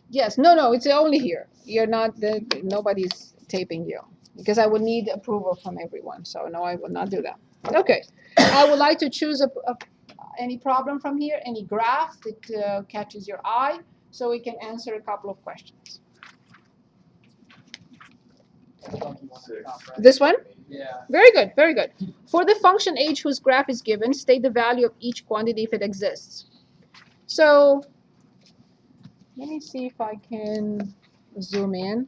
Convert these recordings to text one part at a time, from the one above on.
Yes, no, it's only here. You're not, nobody's taping you because I would need approval from everyone. So no, I will not do that. Okay, I would like to choose any problem from here, any graph that catches your eye, so we can answer a couple of questions. This one? Yeah. Very good, very good. For the function h whose graph is given, state the value of each quantity if it exists. So let me see if I can zoom in.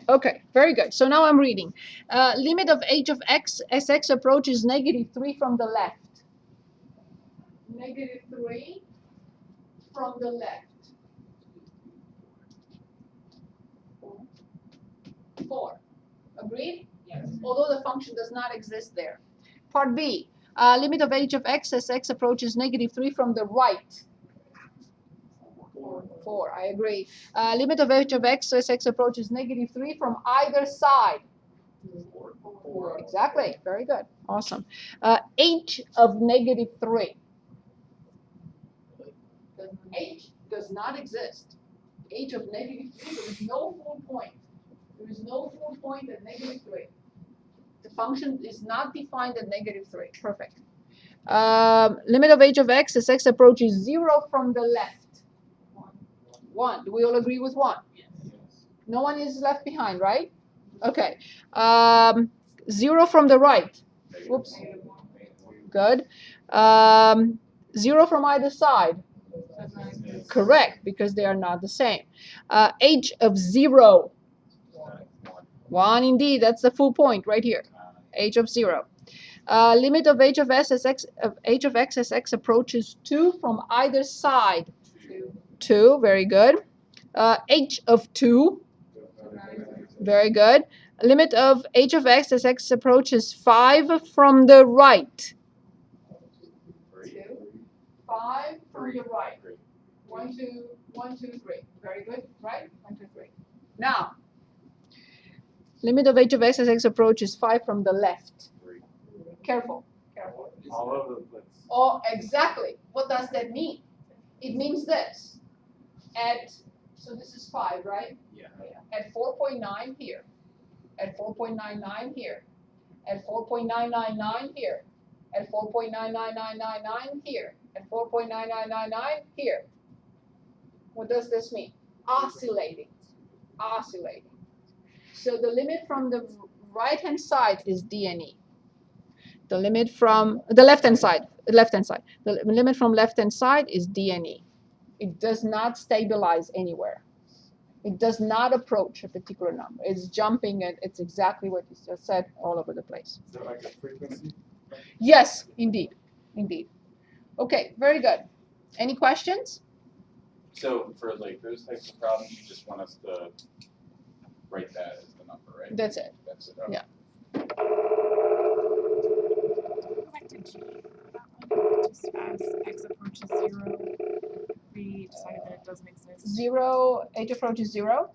Okay, very good. So now I'm reading. Limit of h of x as x approaches -3 from the left. -3 from the left. 4. Agreed? Yes. Although the function does not exist there. Part B. Limit of h of x as x approaches -3 from the right. 4. I agree. Limit of h of x as x approaches -3 from either side. 4. Exactly. Very good. Awesome. H of -3. H does not exist. H of -3, there is no full point. There is no full point at -3. The function is not defined at -3. Perfect. Limit of h of x as x approaches 0 from the left. 1. Do we all agree with 1? Yes. No one is left behind, right? Okay. 0 from the right. Whoops. Good. 0 from either side. Correct, because they are not the same. H of 0. 1 indeed. That's the full point right here. H of 0. Limit of h of s as x of h of x as x approaches 2 from either side. 2. Very good. H of 2. Very good. Limit of h of x as x approaches 5 from the right. 5 from the right. 1, 2, 1, 2, 3. Very good. Right? 1, 2, 3. Now, limit of h of x as x approaches 5 from the left. Careful. Careful. All over the place. Oh, exactly. What does that mean? It means this. So this is 5, right? Yeah. At 4.9 here. At 4.99 here. At 4.999 here. At 4.99999 here. At 4.9999 here. What does this mean? Oscillating. Oscillating. So the limit from the right-hand side is D and E. The limit from the left-hand side. The limit from left-hand side is D and E. It does not stabilize anywhere. It does not approach a particular number. It's jumping, and it's exactly what you just said, all over the place. Is there like a frequency? Yes, indeed. Indeed. Okay, very good. Any questions? So for like those types of problems, you just want us to write that as the number, right? That's it. That's it. Okay. Yeah. Go back to G. Just as x approaches 0, we decided that it doesn't exist. 0, h approaches 0?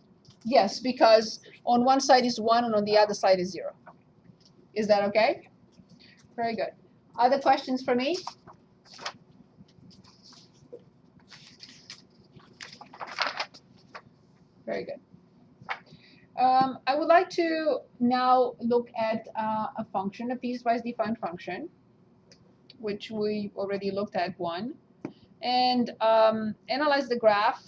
Yes, because on one side is 1 and on the other side is 0. Is that okay? Very good. Other questions for me? Very good. I would like to now look at a function, a piecewise defined function, which we already looked at one, and analyze the graph.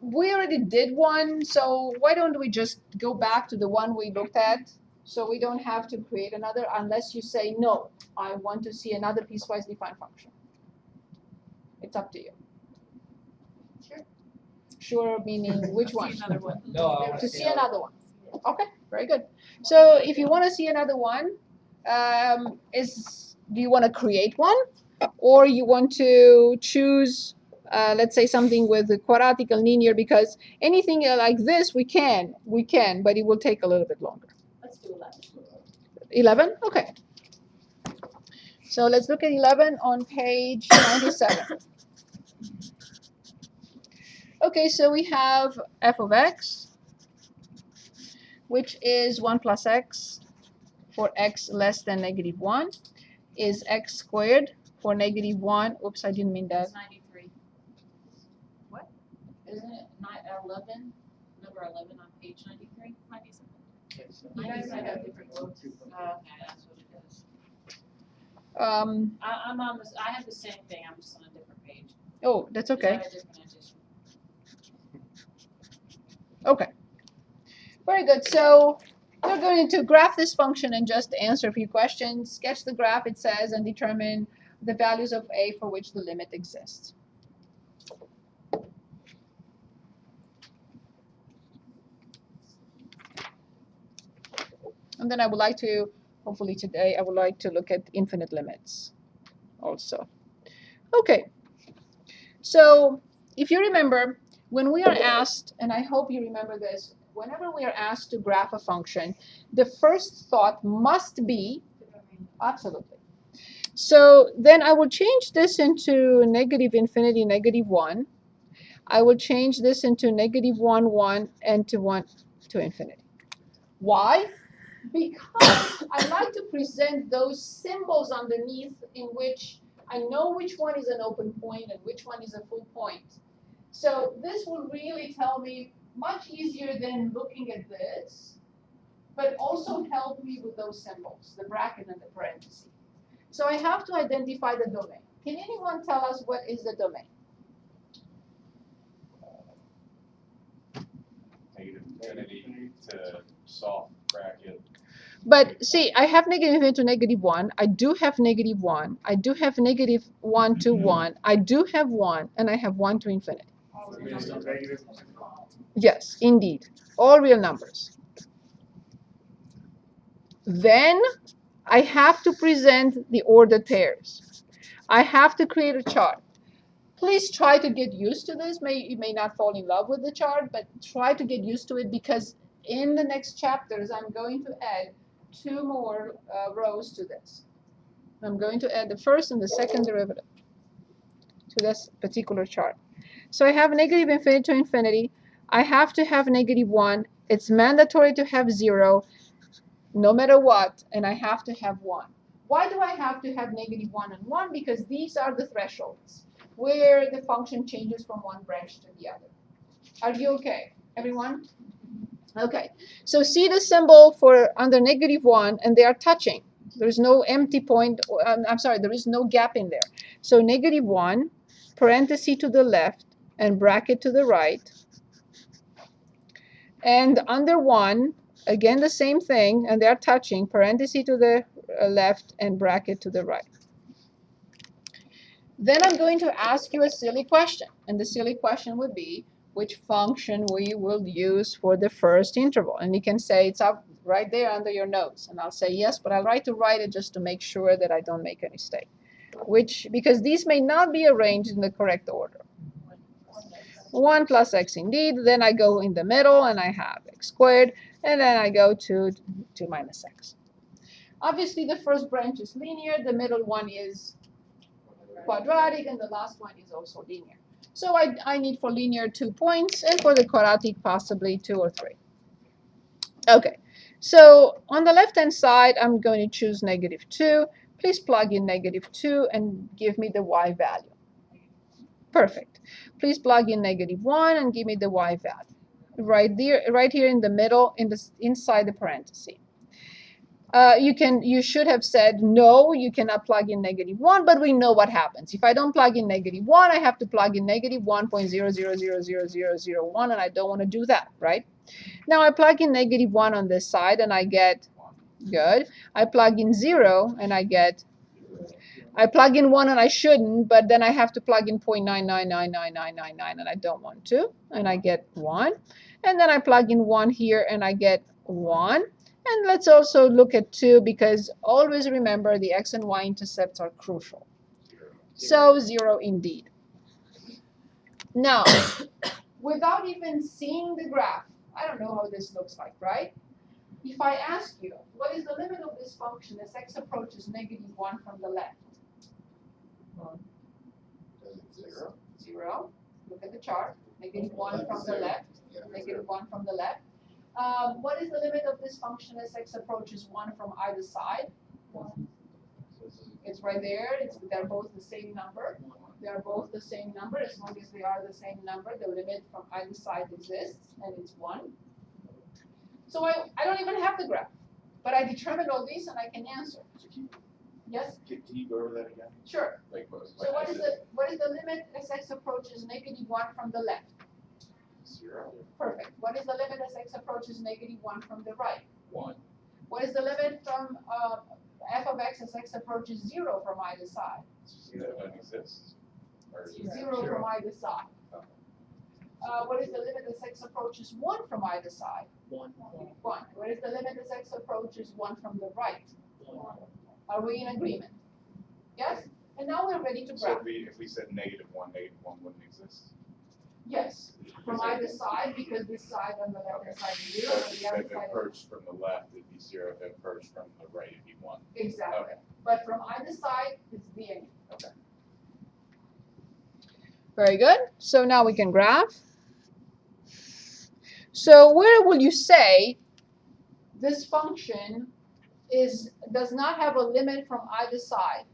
We already did one, so why don't we just go back to the one we looked at, so we don't have to create another, unless you say, no, I want to see another piecewise defined function. It's up to you. Sure, meaning which one? See another one. No, I want To see another one. Okay, very good. So if you want to see another one, do you want to create one, or you want to choose, let's say, something with a quadratic and linear? Because anything like this, we can, but it will take a little bit longer. Let's do 11. 11? Okay. So let's look at 11 on page 97. Okay, so we have f of x. which is 1 plus x for x less than -1, is x squared for -1. Oops, I didn't mean that. That's 93. What? Isn't it 11? Number 11 on page 93? Might be something. You guys might have different books. Okay, that's what it is. I'm on this. I have the same thing. I'm just on a different page. Oh, that's okay. Is that a different edition? Okay. Very good. So we're going to graph this function and just answer a few questions. Sketch the graph, it says, and determine the values of a for which the limit exists. And then I would like to, hopefully today, I would like to look at infinite limits also. Okay. So if you remember, when we are asked, and I hope you remember this, whenever we are asked to graph a function, the first thought must be, absolutely. So then I will change this into negative infinity, -1. I will change this into -1, 1, and to 1 to infinity. Why? Because I like to present those symbols underneath in which I know which one is an open point and which one is a full point. So this will really tell me much easier than looking at this, but also help me with those symbols, the bracket and the parenthesis. So I have to identify the domain. Can anyone tell us what is the domain? Negative infinity to soft bracket. But see, I have -infinity to -1. I do have -1. I do have -1 to 1. I do have 1, and I have 1 to infinity. Yes, indeed. All real numbers. Then I have to present the ordered pairs. I have to create a chart. Please try to get used to this. You may not fall in love with the chart, but try to get used to it, because in the next chapters, I'm going to add 2 more rows to this. I'm going to add the first and the second derivative to this particular chart. So I have negative infinity to infinity. I have to have -1. It's mandatory to have 0, no matter what, and I have to have 1. Why do I have to have -1 and 1? Because these are the thresholds where the function changes from one branch to the other. Are you okay, everyone? Okay, so see the symbol for under -1, and they are touching. There's no empty point, I'm sorry, there is no gap in there. So -1, parenthesis to the left, and bracket to the right. And under 1, again the same thing, and they are touching, parenthesis to the left, and bracket to the right. Then I'm going to ask you a silly question, and the silly question would be, which function we will use for the first interval. And you can say it's up right there under your notes, and I'll say yes, but I'll write it just to make sure that I don't make a mistake. Because these may not be arranged in the correct order. 1 plus x indeed, then I go in the middle and I have x squared, and then I go to 2 minus x. Obviously the first branch is linear, the middle one is quadratic, and the last one is also linear. So I need for linear 2 points, and for the quadratic possibly 2 or 3. Okay, so on the left hand side I'm going to choose -2. Please plug in -2 and give me the y value. Perfect. Please plug in -1 and give me the y value. Right here in the middle, inside the parenthesis. You should have said no, you cannot plug in -1, but we know what happens. If I don't plug in -1, I have to plug in -1.0000001, and I don't want to do that, right? Now I plug in -1 on this side, and I get good. I plug in 0, and I plug in 1, and I shouldn't, but then I have to plug in 0.999999, and I don't want to, and I get 1. And then I plug in 1 here, and I get 1. And let's also look at 2, because always remember the x and y intercepts are crucial. So 0 indeed. Now, without even seeing the graph, I don't know how this looks like, right? If I ask you, what is the limit of this function as x approaches -1 from the left? 0. Look at the chart. -1 from the left. -1 from the left. What is the limit of this function as x approaches 1 from either side? It's right there. They're both the same number. They are both the same number. As long as they are the same number, the limit from either side exists, and it's 1. So I don't even have the graph, but I determined all these, and I can answer. Yes? Can you go over that again? Sure. Like, So what is the limit as x approaches -1 from the left? 0. Perfect. What is the limit as x approaches -1 from the right? 1. What is the limit from f of x as x approaches 0 from either side? That one exists. Or is it- 0 from either side. What is the limit as x approaches 1 from either side? 1. 1. What is the limit as x approaches 1 from the right? Are we in agreement? Yes? And now we're ready to So graph. if we said -1 wouldn't exist. Yes. From either side, because this side on the left hand side is 0, and the If other it side is approached from the left, it'd be 0. If it approached from the right, it'd be 1. exactly. Okay. But from either side, it's the end. Okay. Very good. So now we can graph. So where will you say this function does not have a limit from either side?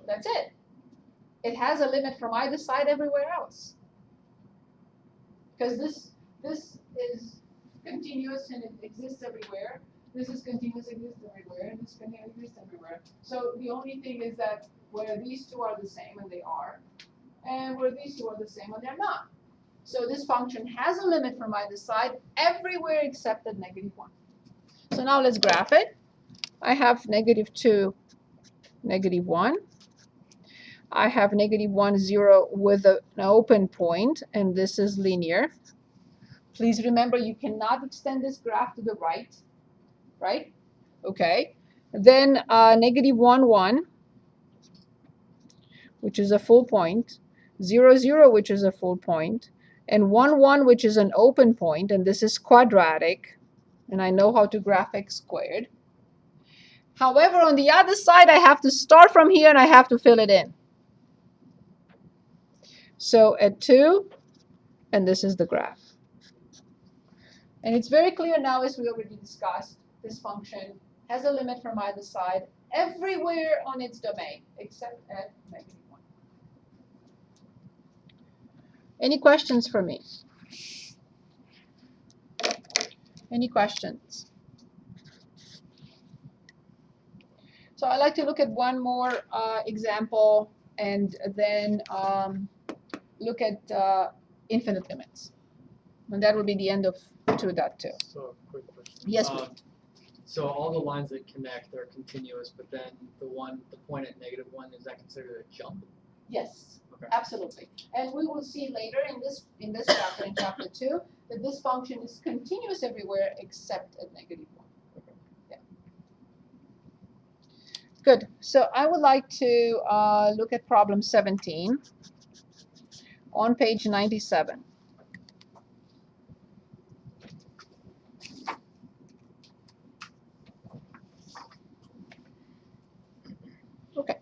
That's it. It has a limit from either side everywhere else. Because this is continuous and it exists everywhere. This is continuous, exists everywhere, and this continuous exists everywhere. So the only thing is that where these two are the same, and they are, and where these two are the same, and they're not. So this function has a limit from either side everywhere except at -1. So now let's graph it. I have -2, -1. I have -1, 0 with an open point, and this is linear. Please remember you cannot extend this graph to the right, right? Okay. Then -1, 1, which is a full point, 0, 0, which is a full point, and 1, 1, which is an open point, and this is quadratic, and I know how to graph x squared. However, on the other side, I have to start from here and I have to fill it in. So at 2, and this is the graph. And it's very clear now, as we already discussed, this function has a limit from either side everywhere on its domain, except at -1. Any questions for me? Any questions? So I'd like to look at one more example and then look at infinite limits. And that will be the end of 2.2. So, quick question. Yes, please. So all the lines that connect are continuous, but then the point at -1, is that considered a jump? Yes, Okay. absolutely. And we will see later in this chapter, in chapter 2, that this function is continuous everywhere except at -1. Yeah. Good. So I would like to look at problem 17 on page 97. Okay.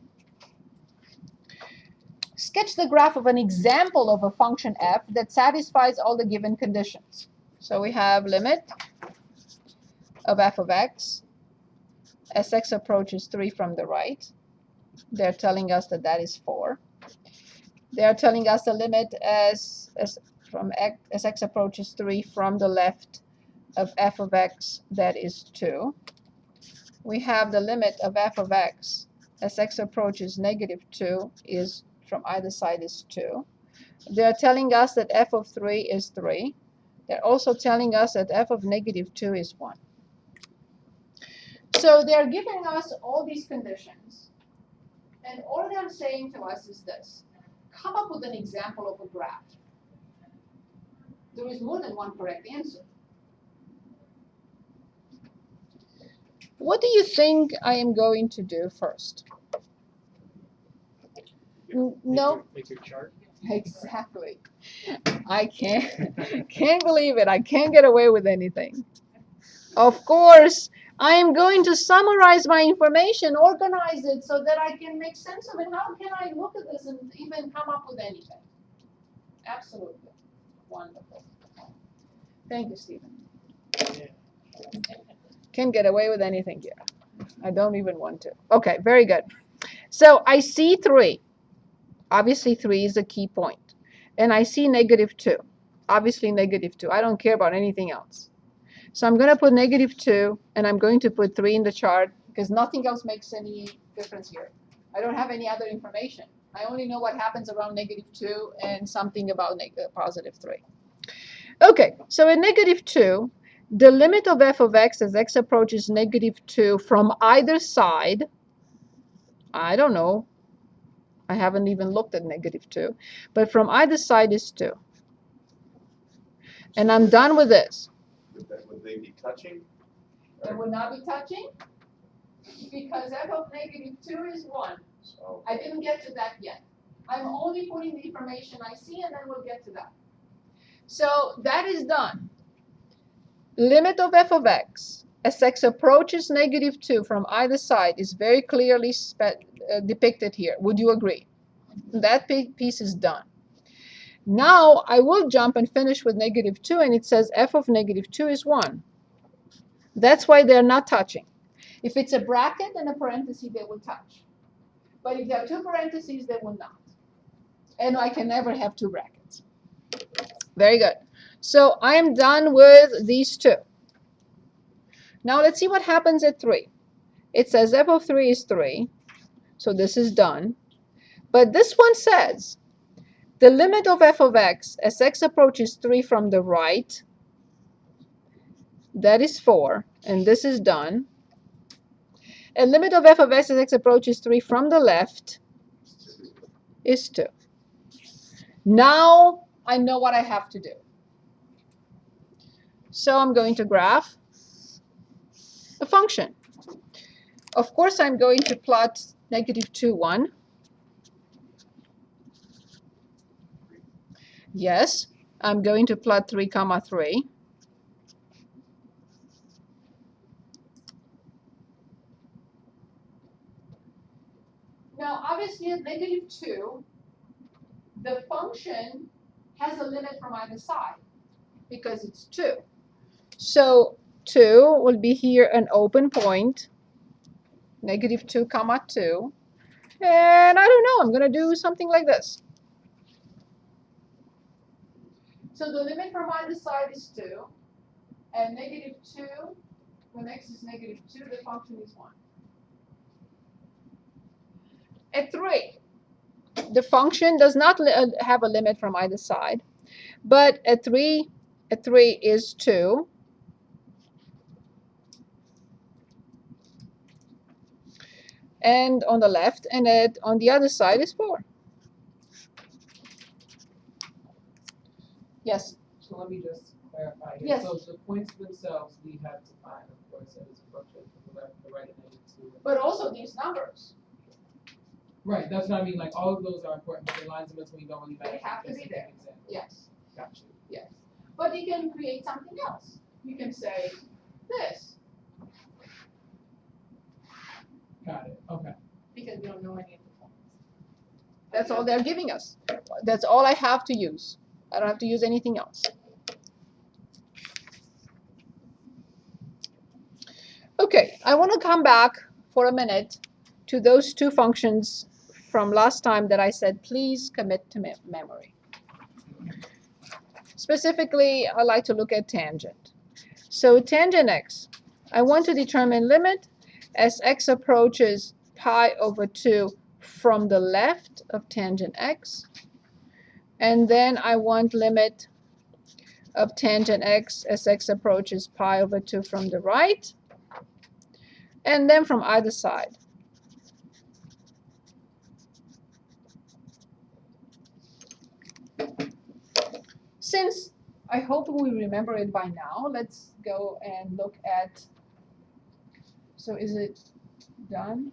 Sketch the graph of an example of a function f that satisfies all the given conditions. So we have limit of f of x as x approaches 3 from the right. They're telling us that that is 4. They're telling us the limit as x approaches 3 from the left of f of x, that is 2. We have the limit of f of x as x approaches -2 is from either side is 2. They're telling us that f of 3 is 3. They're also telling us that f of -2 is 1. So they're giving us all these conditions, and all they're saying to us is this: come up with an example of a graph. There is more than one correct answer. What do you think I am going to do first? No. Make your chart. Exactly. I can't believe it. I can't get away with anything. Of course, I am going to summarize my information, organize it so that I can make sense of it. How can I look at this and even come up with anything? Absolutely. Wonderful. Thank you, Stephen. Yeah. Can't get away with anything here. I don't even want to. Okay, very good. So I see 3. Obviously, 3 is a key point. And I see -2. Obviously, -2. I don't care about anything else. So I'm going to put -2, and I'm going to put 3 in the chart because nothing else makes any difference here. I don't have any other information. I only know what happens around -2 and something about +3. Okay, so at -2, the limit of f of x as x approaches -2 from either side, I don't know, I haven't even looked at -2, but from either side is 2. And I'm done with this. Would they be touching? They would not be touching because f of -2 is 1. So, I didn't get to that yet. I'm only putting the information I see, and then we'll get to that. So that is done. Limit of f of x as x approaches -2 from either side is very clearly depicted here. Would you agree? That piece is done. Now I will jump and finish with -2, and it says f of -2 is 1. That's why they're not touching. If it's a bracket and a parenthesis, they will touch. But if there are 2 parentheses, they will not. And I can never have 2 brackets. Very good. So I am done with these 2. Now let's see what happens at 3. It says f of 3 is 3. So this is done. But this one says the limit of f of x as x approaches 3 from the right, that is 4. And this is done. And limit of f of x as x approaches 3 from the left is 2. Now I know what I have to do. So I'm going to graph a function. Of course, I'm going to plot -2, 1. Yes, I'm going to plot 3, 3. Now, obviously, at -2, the function has a limit from either side because it's 2. So 2 will be here an open point, -2, 2. And I don't know, I'm going to do something like this. So the limit from either side is 2. And -2, when x is -2, the function is 1. At 3, the function does not have a limit from either side. But at 3 is 2. And on the left, and on the other side is 4. Yes? So let me just clarify here. Yes. So the points themselves we have to find, of course, as approaches from the left, the right, and -2. But also these numbers. Right, that's what I mean. Like all of those are important, but the lines in between don't really matter. They have to Just be an there. example. Yes. Gotcha. Yes. But you can create something else. You can say this, Got it. Okay. Because we don't know any of the points. that's all they're giving us. That's all I have to use. I don't have to use anything else. Okay, I want to come back for a minute to those 2 functions from last time that I said, please commit to memory. Specifically, I like to look at tangent. So tangent x, I want to determine limit as x approaches pi/2 from the left of tangent x. And then I want limit of tangent x as x approaches pi/2 from the right. And then from either side. Since I hope we remember it by now, let's go and look at, so is it done?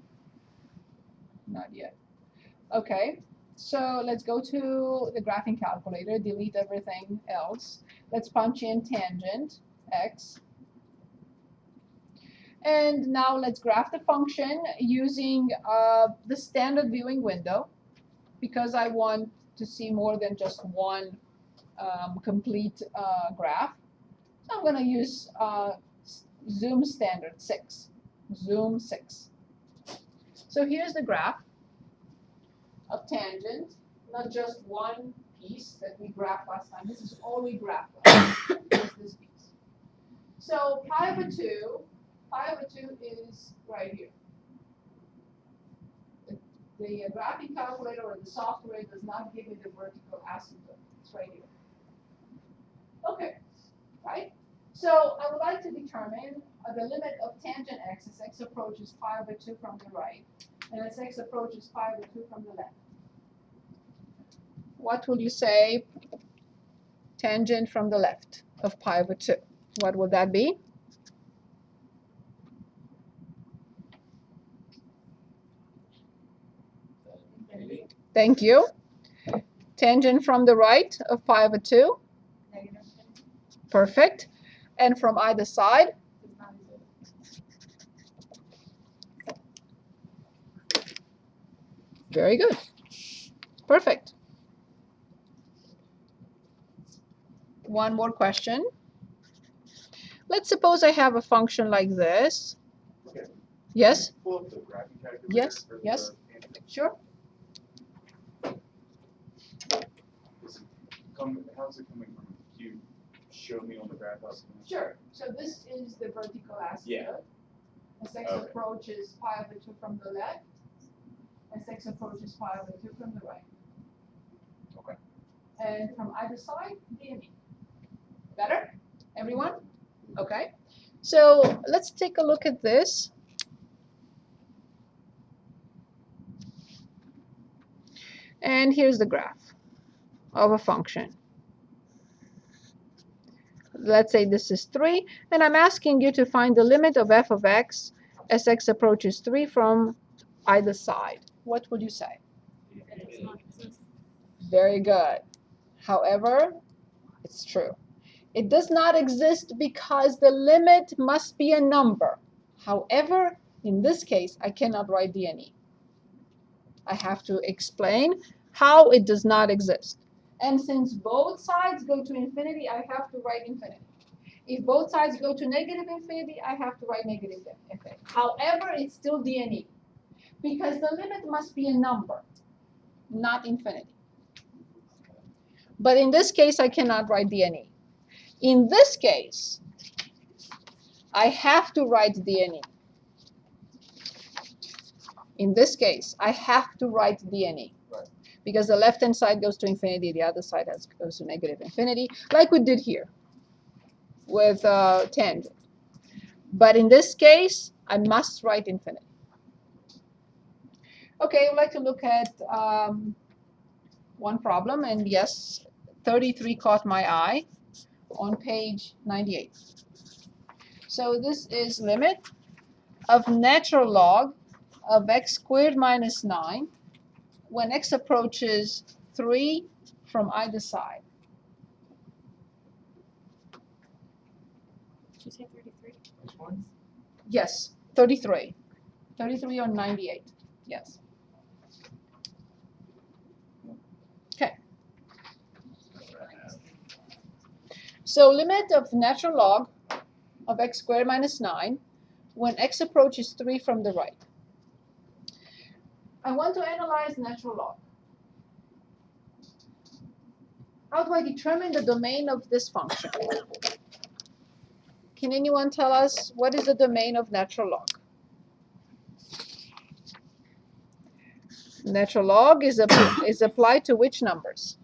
Not yet. Okay, so let's go to the graphing calculator, delete everything else. Let's punch in tangent x. And now let's graph the function using the standard viewing window because I want to see more than just one complete graph. I'm going to use zoom standard 6. Zoom 6. So here's the graph of tangent, not just one piece that we graphed last time. This is all we graphed last time, is this piece. So pi over 2 is right here. The graphing calculator or the software does not give me the vertical asymptote. It's right here. Okay, right? So I would like to determine the limit of tangent x as x approaches pi over 2 from the right, and as x approaches pi over 2 from the left. What will you say tangent from the left of pi over 2? What would that be? Thank you. Tangent from the right of pi over 2? Perfect. And from either side? Very good. Perfect. One more question. Let's suppose I have a function like this. Okay. Yes? Pull up the graphing calculator. Yes, for the yes. tangent. Sure. How's it coming from? Can you show me on the graph how it's coming? Sure. So this is the vertical asymptote. Yeah. As x Okay. approaches pi over 2 from the left, as x approaches pi over 2 from the right. Okay. And from either side, D and E. Better? Everyone? Okay. So let's take a look at this. And here's the graph of a function. Let's say this is 3, and I'm asking you to find the limit of f of x as x approaches 3 from either side. What would you say? Very good. However, it's true. It does not exist because the limit must be a number. However, in this case, I cannot write D and E. I have to explain how it does not exist. And since both sides go to infinity, I have to write infinity. If both sides go to negative infinity, I have to write negative infinity. However, it's still D and E because the limit must be a number, not infinity. But in this case, I cannot write D and E. In this case, I have to write D and E. In this case, I have to write D and E. Right. Because the left-hand side goes to infinity, the other side goes to negative infinity, like we did here with tangent. But in this case, I must write infinity. Okay, I'd like to look at one problem, and yes, 33 caught my eye on page 98. So this is limit of natural log of x squared minus 9 when x approaches 3 from either side. Did you say 33? Which one? Yes, 33. 33 on 98. Yes. Okay. So limit of natural log of x squared minus 9 when x approaches 3 from the right. I want to analyze natural log. How do I determine the domain of this function? Can anyone tell us what is the domain of natural log? Natural log is applied to which numbers?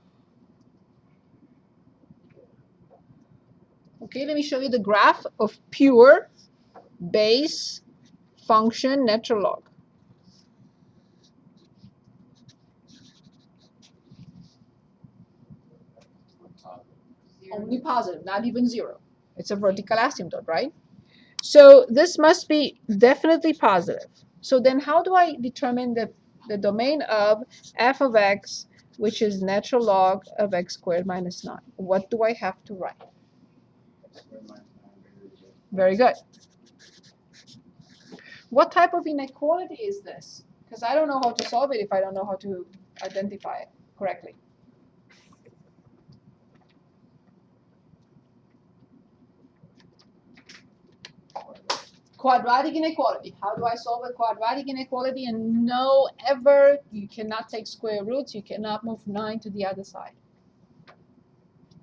Okay, let me show you the graph of pure base function natural log. Only positive, not even 0. It's a vertical asymptote, right? So this must be definitely positive. So then how do I determine the domain of f of x, which is natural log of x squared minus 9? What do I have to write? Very good. What type of inequality is this? Because I don't know how to solve it if I don't know how to identify it correctly. quadratic inequality. How do I solve a quadratic inequality? And no, ever, you cannot take square roots. You cannot move 9 to the other side.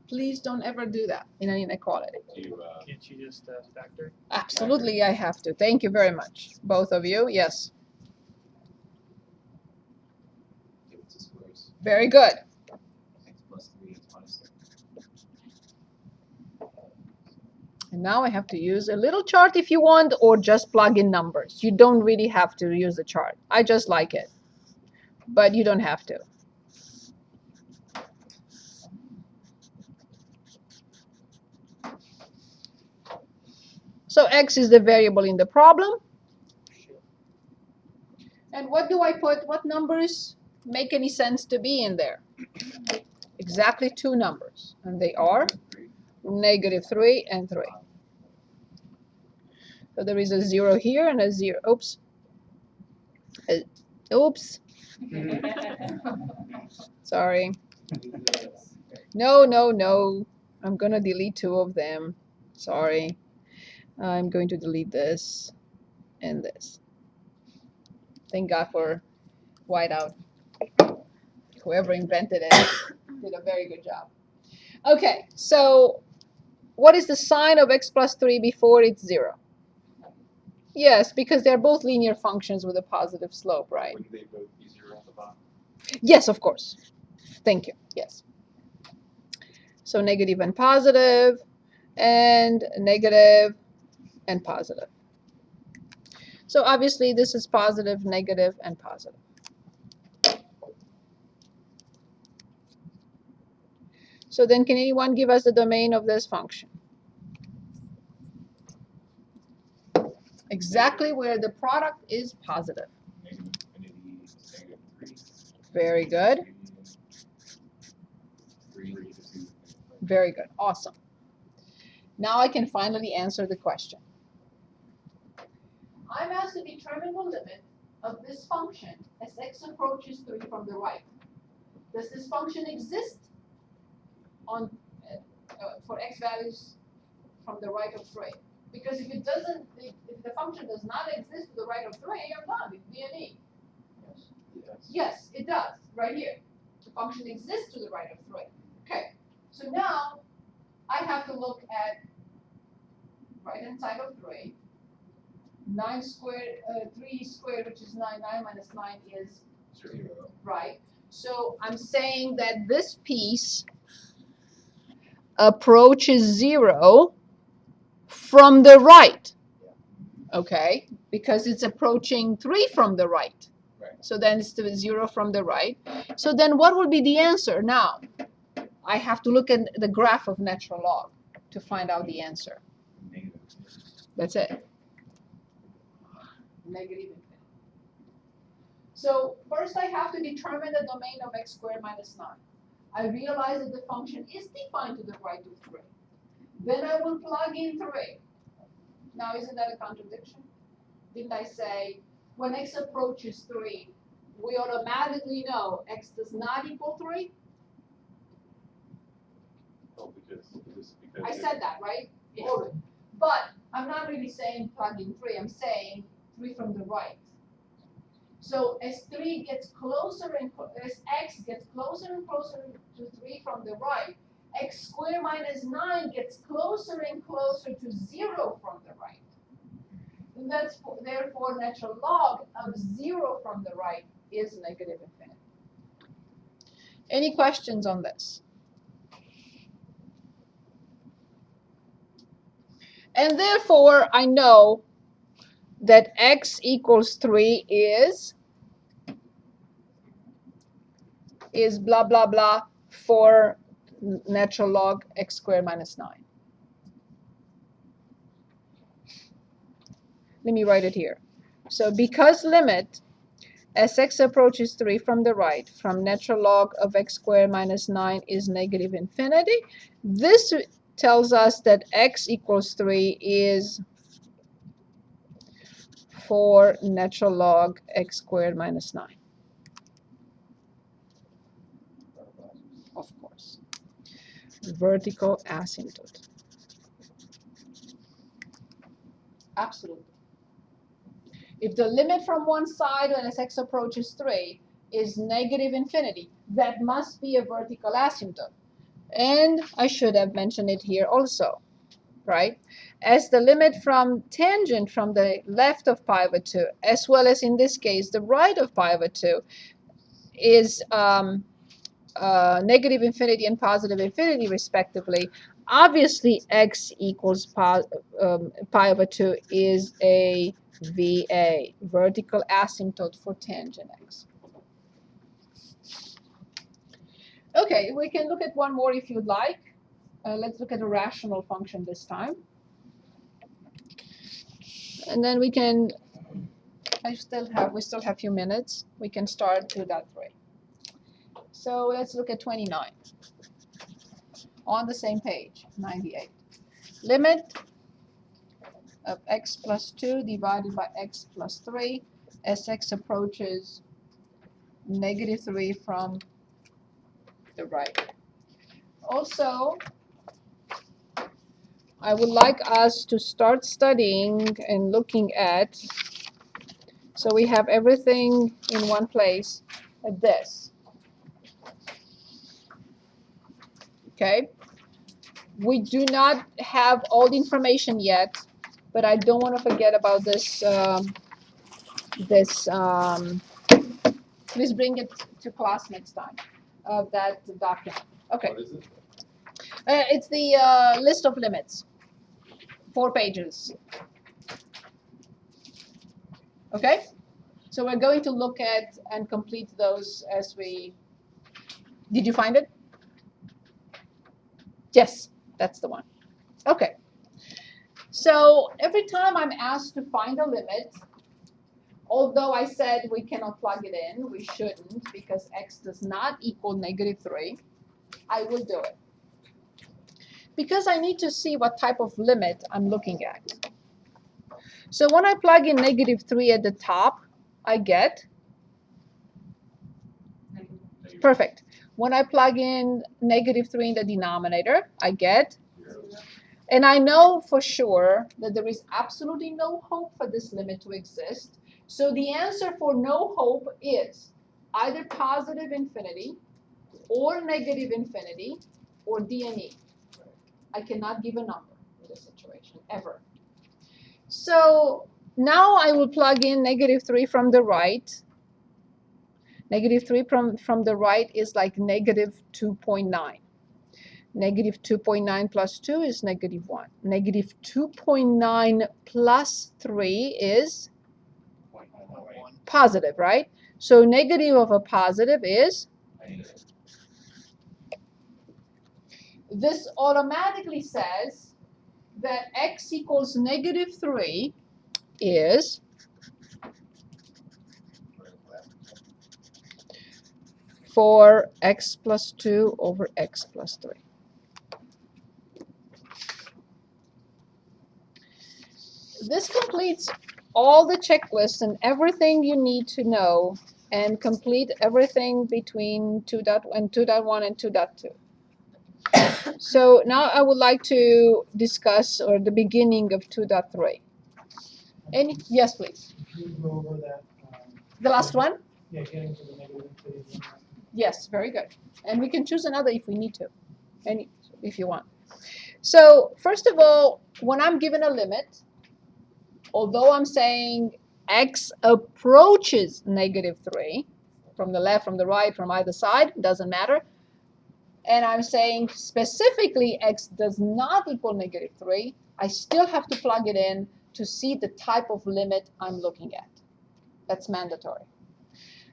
Please don't ever do that in an inequality. Do you, Can't you just factor? Absolutely, I have to. Thank you very much, both of you. Yes, Give it to squares. very good. X plus 3, X minus 3. And now I have to use a little chart if you want, or just plug in numbers. You don't really have to use the chart. I just like it, but you don't have to. So x is the variable in the problem. And what do I put? What numbers make any sense to be in there? Exactly 2 numbers, and they are -3 and 3. So there is a 0 here and a 0. Oops. Oops. Sorry. No, no, no. I'm going to delete 2 of them. Sorry. I'm going to delete this and this. Thank God for whiteout. Whoever invented it did a very good job. Okay, so what is the sign of x plus 3 before it's 0? Yes, because they're both linear functions with a positive slope, right? wouldn't they both be 0 at the bottom? Yes, of course. Thank you. Yes. So negative and positive, and negative and positive. So obviously this is positive, negative, and positive. So then can anyone give us the domain of this function? Exactly where the product is positive. Negative infinity is -3. Very good. 3 to 2. Very good. Awesome. Now I can finally answer the question. I'm asked to determine the limit of this function as x approaches 3 from the right. Does this function exist on for x values from the right of 3? Because if it doesn't, if the function does not exist to the right of 3, you're done. It's D&E. Yes, it does. Right here. The function exists to the right of 3. Okay. So now I have to look at right-hand side of 3. 9 squared, 3 squared, which is 9. 9 minus 9 is 0. right. So I'm saying that this piece approaches 0 from the right. Okay, because it's approaching 3 from the right. Right. So then it's the 0 from the right. So then what will be the answer now? I have to look at the graph of natural log to find out the answer. Negative. That's it. Negative infinity. So first I have to determine the domain of x squared minus 9. I realize that the function is defined to the right of 3. Then I will plug in 3. Now isn't that a contradiction? Didn't I say when x approaches 3, we automatically know x does not equal 3? Oh, because I said that, right? Already. But I'm not really saying plug in 3. I'm saying 3 from the right. So as 3 gets closer and as x gets closer and closer to 3 from the right, x squared minus 9 gets closer and closer to 0 from the right. And that's therefore natural log of 0 from the right is negative infinity. Any questions on this? And therefore, I know that x equals 3 is blah, blah, blah for natural log x squared minus 9. Let me write it here. So because limit as x approaches 3 from the right from natural log of x squared minus 9 is negative infinity, this tells us that x equals 3 is for natural log x squared minus 9. Of course. Vertical asymptote. Absolutely. If the limit from one side when x approaches 3 is negative infinity, that must be a vertical asymptote. And I should have mentioned it here also, right? As the limit from tangent from the left of pi over 2, as well as in this case the right of pi over 2, is negative infinity and positive infinity respectively, obviously x equals pi over 2 is a VA, vertical asymptote for tangent x. Okay, we can look at one more if you'd like. Let's look at a rational function this time. And then we can, we still have a few minutes. We can start 2.3. So let's look at 29. On the same page, 98. Limit of x plus 2 divided by x plus 3 as x approaches negative 3 from the right. Also, I would like us to start studying and looking at, so we have everything in one place, at this. Okay? We do not have all the information yet, but I don't want to forget about this. Please bring it to class next time of that document. Okay. What is it? It's the list of limits. 4 pages. Okay? So we're going to look at and complete those as we... Did you find it? Yes, that's the one. Okay. So every time I'm asked to find a limit, although I said we cannot plug it in, we shouldn't, because x does not equal negative 3, I will do it. Because I need to see what type of limit I'm looking at. So when I plug in negative 3 at the top, I get, perfect. When I plug in negative 3 in the denominator, I get, and I know for sure that there is absolutely no hope for this limit to exist. So the answer for no hope is either positive infinity or negative infinity or D and E. I cannot give a number in this situation, ever. So now I will plug in negative 3 from the right. Negative 3 from the right is like negative 2.9. Negative 2.9 plus 2 is negative 1. Negative 2.9 plus 3 is positive, right? So negative of a positive is? This automatically says that x equals negative 3 is for x plus 2 over x plus 3. This completes all the checklists and everything you need to know and complete everything between 2.1 and 2.2. So now I would like to discuss or the beginning of 2.3. Any? Yes, please. Can you go over that? The last one? Yeah, getting to the negative infinity. Yes, very good. And we can choose another if we need to, any if you want. So first of all, when I'm given a limit, although I'm saying x approaches negative 3, from the left, from the right, from either side, doesn't matter, and I'm saying specifically x does not equal negative 3, I still have to plug it in to see the type of limit I'm looking at. That's mandatory.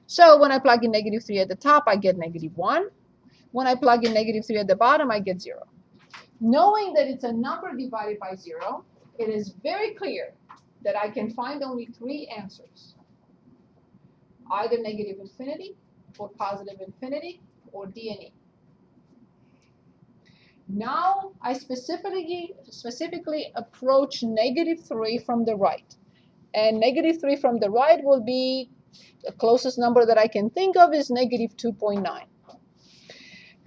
So when I plug in negative 3 at the top, I get negative 1. When I plug in negative 3 at the bottom, I get 0. Knowing that it's a number divided by 0, it is very clear that I can find only 3 answers. Either negative infinity, or positive infinity, or D and E. Now I specifically approach negative 3 from the right. And negative 3 from the right will be, the closest number that I can think of is negative 2.9.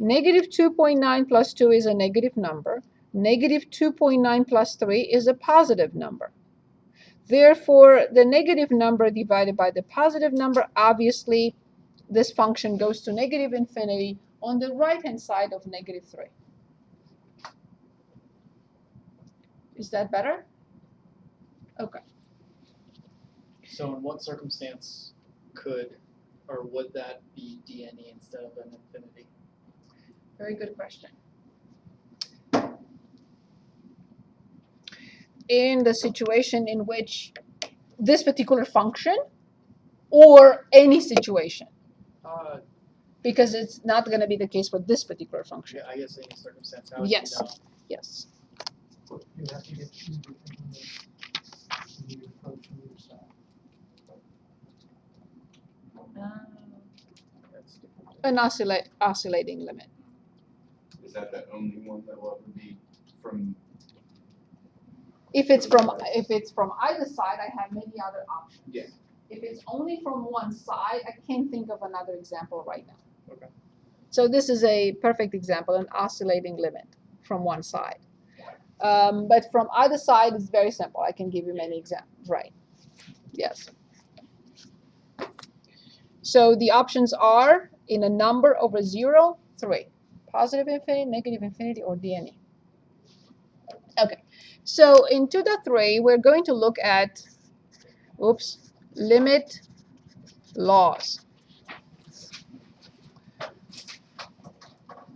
Negative 2.9 plus 2 is a negative number. Negative 2.9 plus 3 is a positive number. Therefore, the negative number divided by the positive number, obviously, this function goes to negative infinity on the right-hand side of negative 3. Is that better? Okay. So in what circumstance could or would that be dne instead of an infinity? Very good question. In the situation in which this particular function or any situation, because it's not going to be the case for this particular function. Yeah, I guess any circumstance. How would Yes. you know? Yes. You have to get two different limits. You need to approach from either side. That's different. An oscillating limit. Is that the only one that will ever be from? If it's from either side, I have many other options. Yeah. If it's only from one side, I can't think of another example right now. Okay. So this is a perfect example, an oscillating limit from one side. But from either side, it's very simple. I can give you many examples. Right. Yes. So the options are in a number over 0, 3. Positive infinity, negative infinity, or dne. Okay. So in 2.3, we're going to look at, limit laws.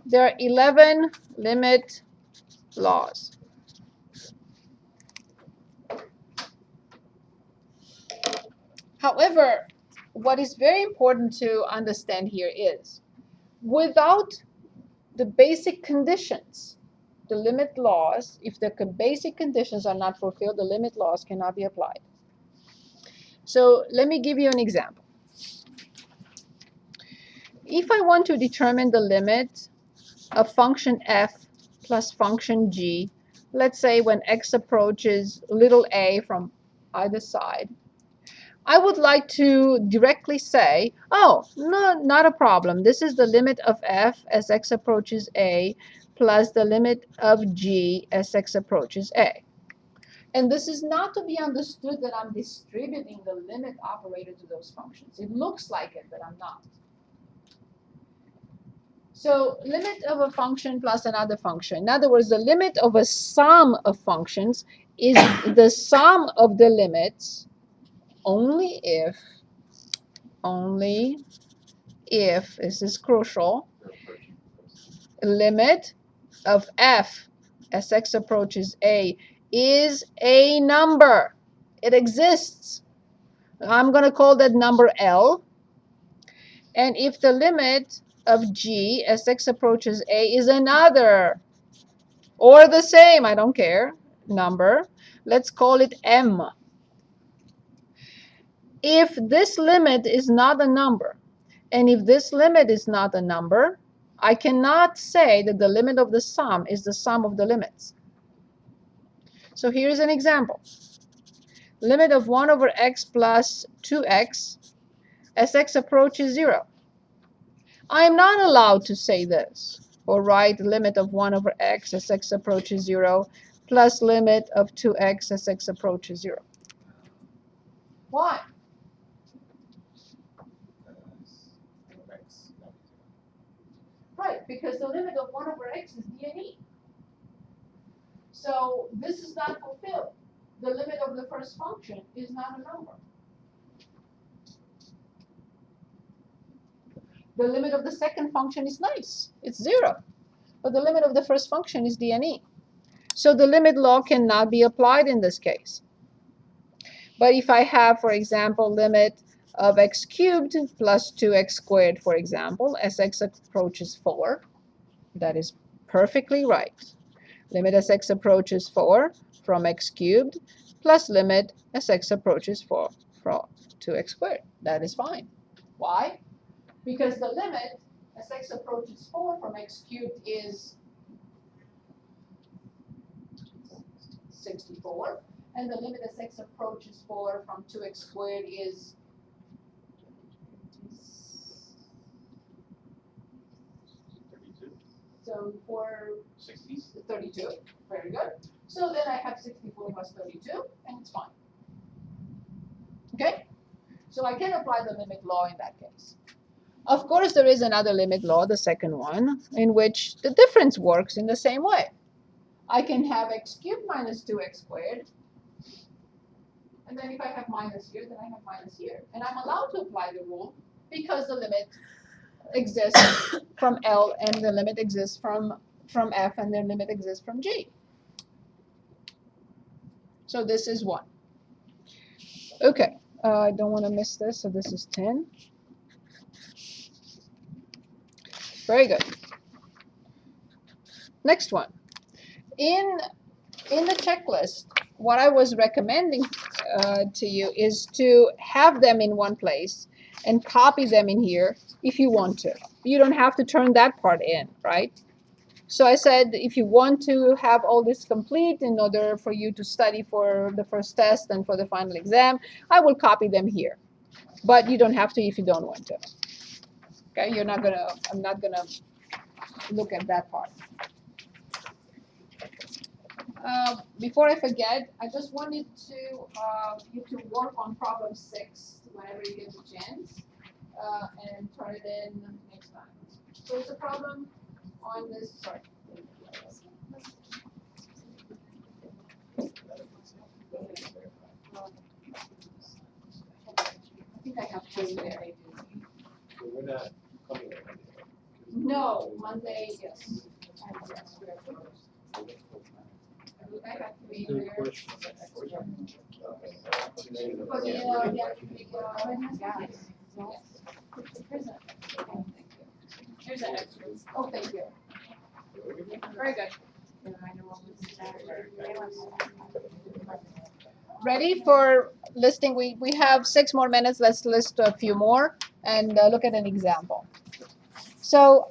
There are 11 limit laws. However, what is very important to understand here is, without the basic conditions, the limit laws, if the basic conditions are not fulfilled, the limit laws cannot be applied. So let me give you an example. If I want to determine the limit of function f plus function g, let's say when x approaches little a from either side, I would like to directly say, oh, no, not a problem. This is the limit of f as x approaches a plus the limit of g as x approaches a. And this is not to be understood that I'm distributing the limit operator to those functions. It looks like it, but I'm not. So limit of a function plus another function. In other words, the limit of a sum of functions is the sum of the limits only if, this is crucial, limit of f as x approaches a is a number. It exists. I'm going to call that number L. And if the limit of g as x approaches a is another or the same, I don't care, number, let's call it m. If this limit is not a number, and if this limit is not a number, I cannot say that the limit of the sum is the sum of the limits. So here's an example. Limit of 1 over x plus 2x as x approaches 0. I am not allowed to say this, or write limit of 1 over x as x approaches 0 plus limit of 2x as x approaches 0. Why? Right, because the limit of 1 over x is dne. So this is not fulfilled. The limit of the first function is not a number. The limit of the second function is nice. It's 0. But the limit of the first function is dne. So the limit law cannot be applied in this case. But if I have, for example, limit of x cubed plus 2x squared, for example, as x approaches 4, that is perfectly right. Limit as x approaches 4 from x cubed plus limit as x approaches 4 from 2x squared. That is fine. Why? Because the limit as x approaches 4 from x cubed is 64. And the limit as x approaches 4 from 2x squared is 32. So 60. 32. Very good. So then I have 64 plus 32, and it's fine. Okay? So I can apply the limit law in that case. Of course, there is another limit law, the second one, in which the difference works in the same way. I can have x cubed minus 2x squared. And then if I have minus here, then I have minus here. And I'm allowed to apply the rule because the limit exists from L and the limit exists from F and the limit exists from G. So this is 1. Okay, I don't want to miss this, so this is 10. Very good. Next one. In the checklist, what I was recommending to you is to have them in one place and copy them in here if you want to. You don't have to turn that part in, right? So I said if you want to have all this complete in order for you to study for the first test and for the final exam, I will copy them here. But you don't have to if you don't want to. Okay, I'm not gonna look at that part. Before I forget, I just wanted you to work on problem 6 whenever you get the chance, and turn it in next time. So it's a problem on this. Sorry. I think I have two there. So we're not coming up. No, Monday, yes. I have three Good there. question. For the, Here's an extra. oh, thank you. Very good. Ready for listing? We have 6 more minutes. Let's list a few more and look at an example. So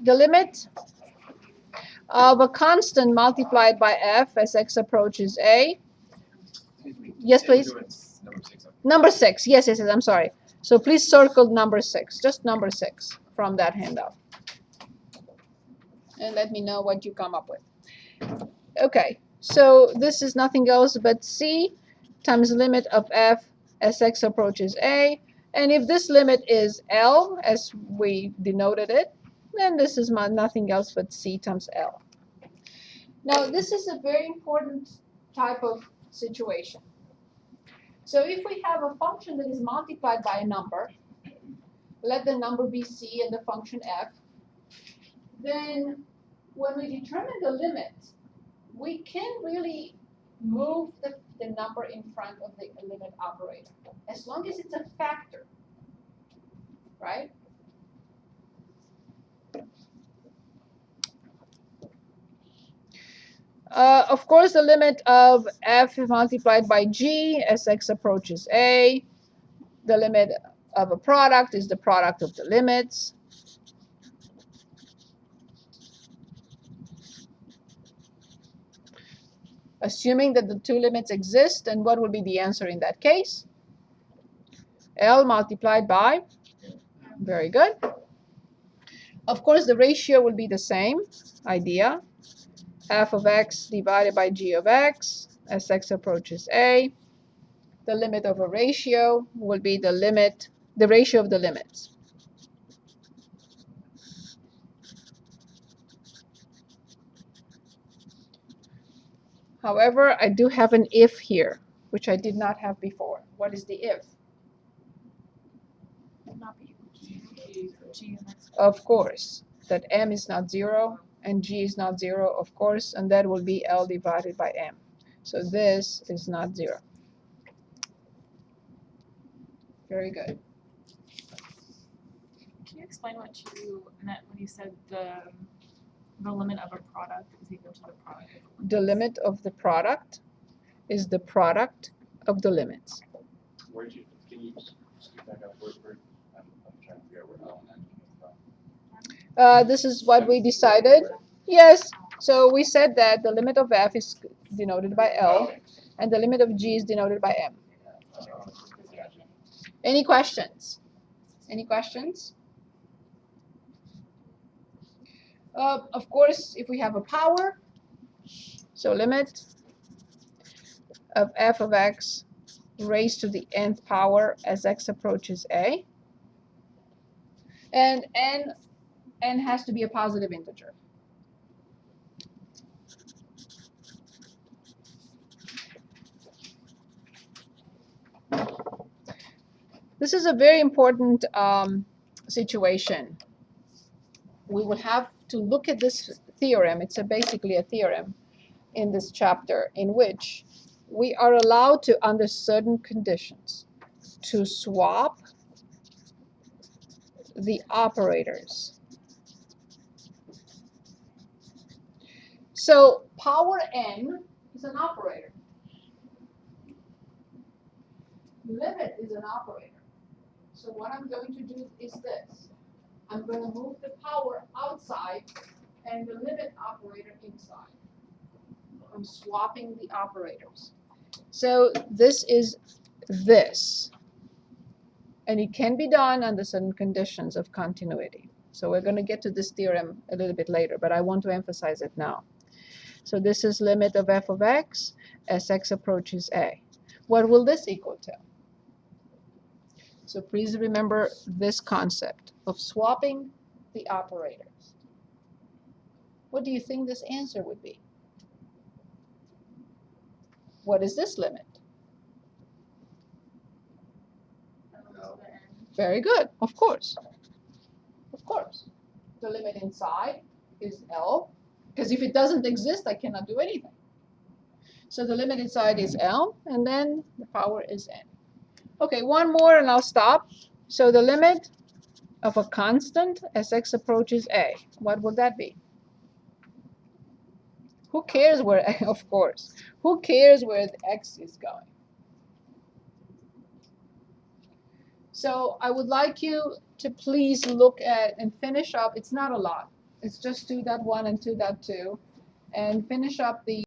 the limit of a constant multiplied by f as x approaches a. Yes, please. Number 6. Yes, I'm sorry. So please circle number 6. Just number 6 from that handout. And let me know what you come up with. Okay. So this is nothing else but c times limit of f as x approaches a. And if this limit is L, as we denoted it, then this is nothing else but c times L. Now, this is a very important type of situation. So if we have a function that is multiplied by a number, let the number be c and the function f, then when we determine the limit, we can really move the number in front of the limit operator, as long as it's a factor, right? Of course, the limit of f multiplied by g as x approaches a. The limit of a product is the product of the limits. Assuming that the two limits exist, and what would be the answer in that case? L multiplied by, very good. Of course, the ratio will be the same idea. F of x divided by g of x as x approaches a. The limit of a ratio will be the ratio of the limits. However, I do have an if here, which I did not have before. What is the if? Not be equal to G of x. Of course, that m is not 0 and g is not 0, of course, and that will be L divided by m. So this is not 0. Very good. Can you explain what you meant when you said the limit of a product is equal to the product of the The limit of the product is the product of the limits. Can you skip back up word for it? I'm trying to figure out where that one came from. This is what we decided. Yes, so we said that the limit of f is denoted by L, and the limit of g is denoted by m. Any questions? Any questions? Of course, if we have a power, so limit of f of x raised to the nth power as x approaches a. And n has to be a positive integer. This is a very important situation. We will have to look at this theorem. It's basically a theorem in this chapter in which we are allowed to, under certain conditions, to swap the operators. So power n is an operator. Limit is an operator. So what I'm going to do is this. I'm going to move the power outside and the limit operator inside. I'm swapping the operators. So this is this. And it can be done under certain conditions of continuity. So we're going to get to this theorem a little bit later, but I want to emphasize it now. So this is limit of f of x as x approaches a. What will this equal to? So please remember this concept of swapping the operators. What do you think this answer would be? What is this limit? Very good, of course. Of course. The limit inside is L, because if it doesn't exist, I cannot do anything. So the limit inside is L, and then the power is N. Okay, one more and I'll stop. So the limit of a constant as x approaches a, what will that be? Who cares where, of course, who cares where the x is going? So I would like you to please look at and finish up. It's not a lot. It's just 2.1 and 2.2, and finish up the